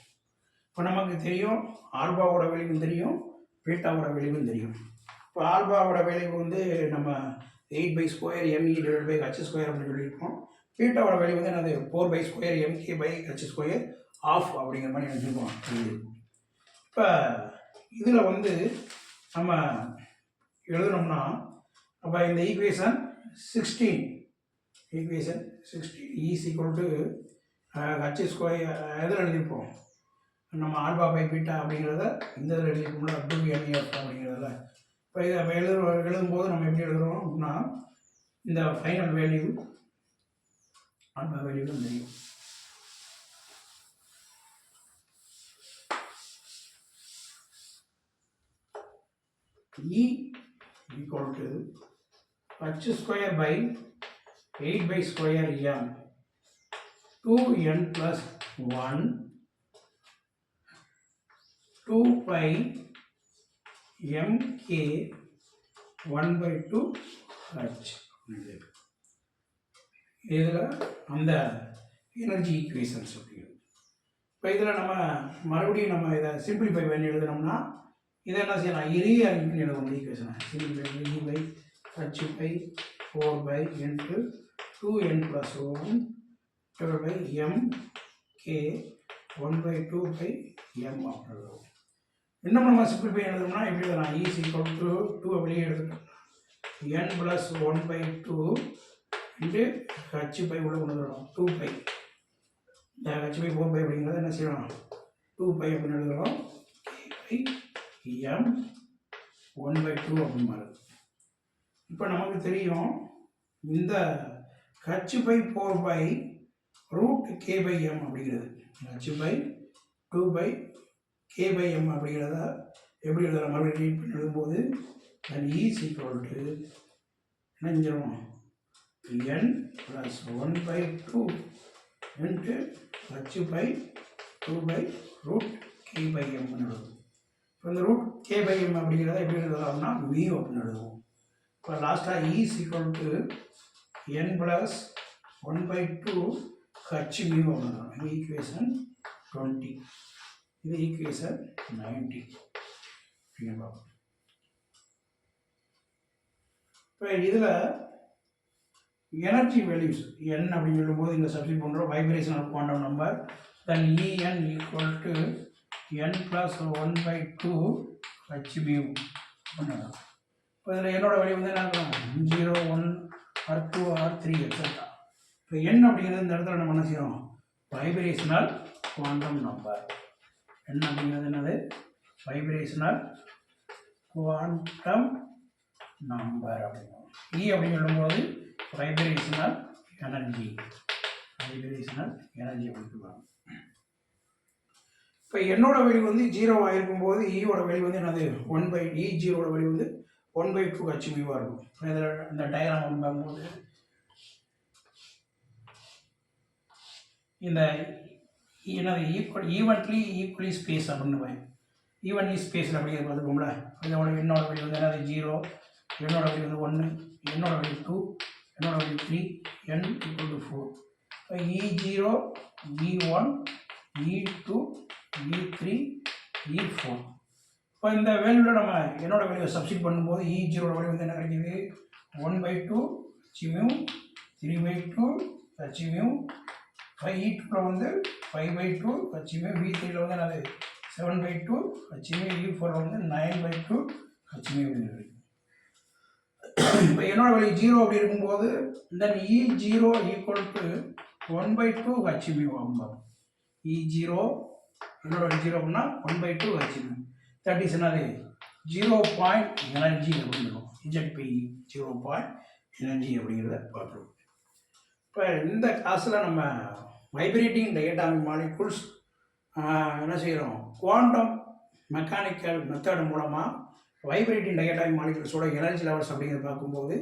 S1: இப்போ நமக்கு தெரியும் ஆல்பாவோட வேல்யூவும் தெரியும், பீட்டாவோட வேல்யூவும் தெரியும். இப்போ ஆல்பாவோட வேல்யூ வந்து நம்ம 8/² me/h² அப்படின்னு சொல்லியிருக்கோம். பீட்டாவோட வேல்யூ வந்து என்னது 4/² mk/h² ஆஃப் அப்படிங்கிற மாதிரி நினச்சிருக்கோம். இப்போ இதில் வந்து நம்ம எழுதுனோம்னா அப்போ இந்த equation 16 is equal to h² எதில் எழுதியிருப்போம், நம்ம ஆல்பா பை பீட்டா அப்படிங்கிறத இந்த இதில் எழுதியிருப்போம்ல 2nf அப்படிங்கிறதுல. இப்போ இதை எழுதும்போது நம்ம எப்படி எழுதுகிறோம் அப்படின்னா இந்த ஃபைனல் வேல்யூ ஆல்பா வேல்யூ தான் தெரியும். E equal to h² by 8/² m 2n plus 1 2 pi mk 1/2 h. இதில் அந்த எனர்ஜி ஈக்குவேஷன்ஸ் அப்படிங்கிறது. இப்போ இதில் நம்ம மறுபடியும் நம்ம இதை சிம்பிளிஃபை பண்ணி எழுதினோம்னா இதை என்ன செய்யலாம், ரீஅரேஞ்ச் பண்ணி எழுதணும் ஈக்குவேஷனை. Simplify E by H by 4 by into 2n plus 1 divided by m k 1 by 2 by m அப்படின்னு. இன்னும் நம்ம சிம்பிளிஃபை எழுதணும்னா எப்படி எழுதலாம், E is equal to 2 வெளியே எடுத்துக்கலாம், n plus 1 by 2 into h by உள்ள கொண்டு வரணும் 2 by. இந்த h by 4 by அப்படிங்கிறத என்ன செய்யலாம், 2 by அப்படின்னு எழுதுகிறோம், k by m 1 by 2 அப்படின்னு மாறுது. இப்போ நமக்கு தெரியும் இந்த h by 4 by root k by m அப்படிங்கிறது h by 2 by k by m அப்படிங்கிறத எப்படி எழுதலாம், மறுபடியும் ரீட் பண்ணி எழுதும்போது then E is equal to என்ன செஞ்சிடும், n plus 1 by 2 into h by 2 by root k by m எழுதுவோம். இப்போ இந்த root k by m அப்படிங்கிறத எப்படி எழுதலாம்னா mu அப்படின்னு எழுதுவோம். இப்போ லாஸ்ட்டாக E is equal to n plus 1 by 2 h mu அப்படின்னு, இது ஈக்குவேஷன் 20, இது ஈக்குவேஷன் 90 அப்படின்னு பார்ப்போம். இப்போ இதில் எனர்ஜி வேல்யூஸ் n அப்படின்னு சொல்லும்போது இங்கே சப்ஸ்டிட் பண்ணுறோம் vibration of quantum number, then En equal to n plus 1 by 2 h mu பண்ணலாம். இப்போ இதில் என்னோட வேல்யூ வந்து என்ன இருக்கும், 0 1 or 2 or 3 எக்ஸெட்ரா. இப்போ n அப்படிங்கிறது இந்த இடத்துல நம்ம என்ன செய்யறோம், வைப்ரேஷனல் குவாண்டம் நம்பர். n அப்படிங்கிறது என்னது, வைப்ரேஷனல் குவாண்டம் நம்பர் அப்படிங்கிறோம். E அப்படின்னு சொல்லும்போது வைப்ரேஷனல் எனர்ஜி, வைப்ரேஷனல் எனர்ஜி அப்படின்னு. இப்போ என்னோட வேல்யூ வந்து 0 இருக்கும்போது ஈயோட வேல்யூ வந்து என்னது 1 by E 0 வேல்யூ வந்து 1 by 2 h mu இருக்கும். இதில் இந்த டயக்ராம் பார்க்கும்போது இந்த என்னது ஈக்குவலி ஸ்பேஸ் அப்படின்னு ஈவன்லி ஸ்பேஸில் அப்படியே பார்த்துக்கோங்கள, இதோட என்னோட வேல்யூ வந்து என்னது 0, என்னோட வேல்யூ வந்து 1, என்னோட வேல்யூ 2, என்னோட வேல்யூ 3, n equal to 4. இப்போ E0 E1 E2 E3 E4. இப்போ இந்த வேல்யூவில் நம்ம என்னோட வேல்யூவை சப்ஸ்டிட் பண்ணும்போது E0 வேல்யூ வந்து என்ன கிடைக்கிது, 1 by 2 h mu, 3 by 2 h mu, E2 வந்து 5 by 2 h mu, V3 வந்து என்னது 7 by 2 h mu, E4 வந்து 9 by 2 h mu இருக்குது. இப்போ என்னோட வேல்யூ 0 அப்படி இருக்கும்போது தென் E0 equal to 1 by 2 h mu ஆகும். E0 என்னோட வேல்யூ 0 அப்படின்னா 1 by 2 h mu, that is என்னது 0 பாயிண்ட் எனர்ஜி அப்படின்னு இருக்கும். ZPE 0 பாயிண்ட் எனர்ஜி அப்படிங்கிறத பார்க்குறோம். இப்போ இந்த கிளாஸில் நம்ம வைப்ரேட்டிங் டயட்டாமிக் மாலிகுல்ஸ் என்ன செய்கிறோம், குவாண்டம் மெக்கானிக்கல் மெத்தட் மூலமாக வைப்ரேட்டிங் டயட்டாமிக் மாலிகுல்ஸோட எனர்ஜி லெவல்ஸ் அப்படிங்கிறத பார்க்கும்போது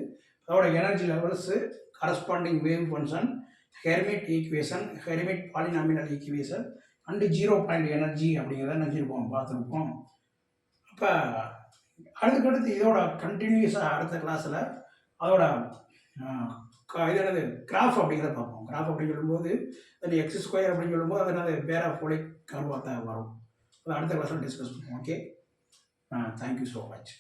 S1: அதோட energy levels corresponding wave function, Hermite equation, Hermite polynomial equation and 0 point energy அப்படிங்கிறத நினச்சிருப்போம் பார்த்துருப்போம். இப்போ அடுத்தடுத்து இதோட கண்டினியூஸாக அடுத்த கிளாஸில் அதோட இது என்னது கிராஃப் அப்படிங்கிறத பார்ப்போம். கிராஃப் அப்படின்னு சொல்லும்போது அது x² அப்படின்னு சொல்லும்போது அது என்னது பேராபோலிக் கர்வாக தான் வரும். அது அடுத்த கிளாஸில் டிஸ்கஸ் பண்ணுவோம். Okay, thank you so much.